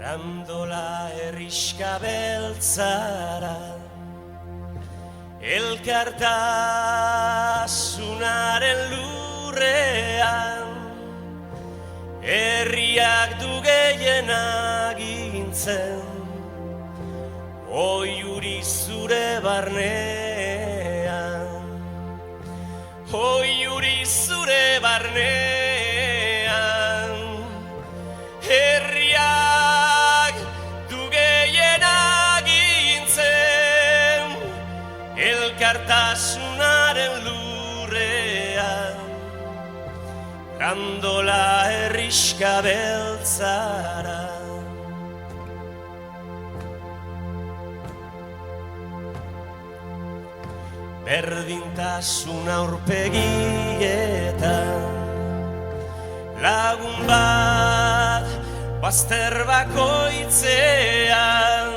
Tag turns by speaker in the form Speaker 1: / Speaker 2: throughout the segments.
Speaker 1: Grandola herrixka beltzara, elkartasunaren lurrean, herriak du gehien agintzen, oiuri zure barnean, oiuri zure barnean, herriak du gehien agintzen, elkartasunaren lurrean, Grandola herrixka beltzara. Berdintasun aurpegietan, lagun bat bazter bakoitzean,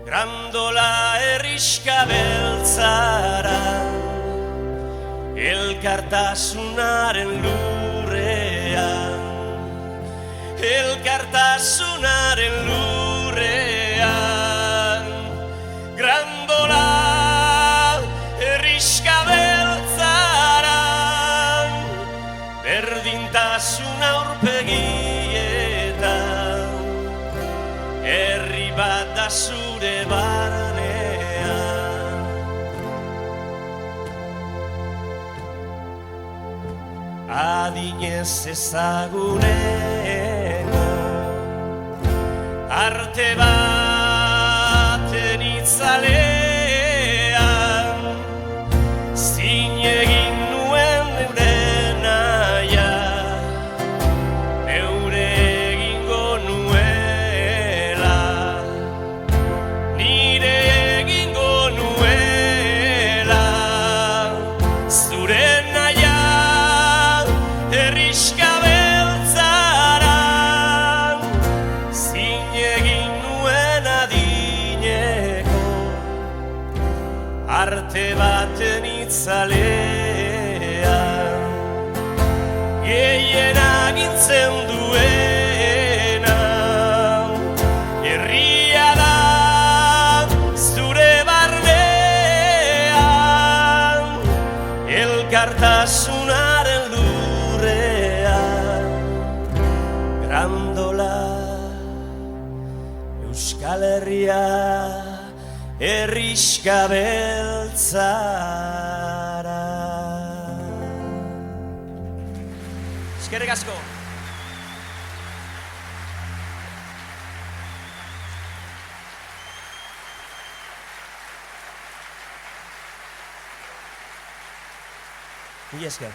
Speaker 1: Grandola herrixka beltzara, elkartasunaren lurrean, elkartasunaren lurrean, Grandola herrixka beltzara, berdintasun aurpegietan, herri bat da zure barnean. Adinez ezaguneko arte baten itzalean, zin egin nuen neure naia, neure egingo nuela, nire egingo nuela, zure naia herrixka beltzara, zin egin nuen adineko arte baten itzalean, gehien agintzen duena, herria da zure barnean, elkartasunaren lurrean, Grandola Euskal Herria herrixka beltzara. Eskerrik asko. Mila esker.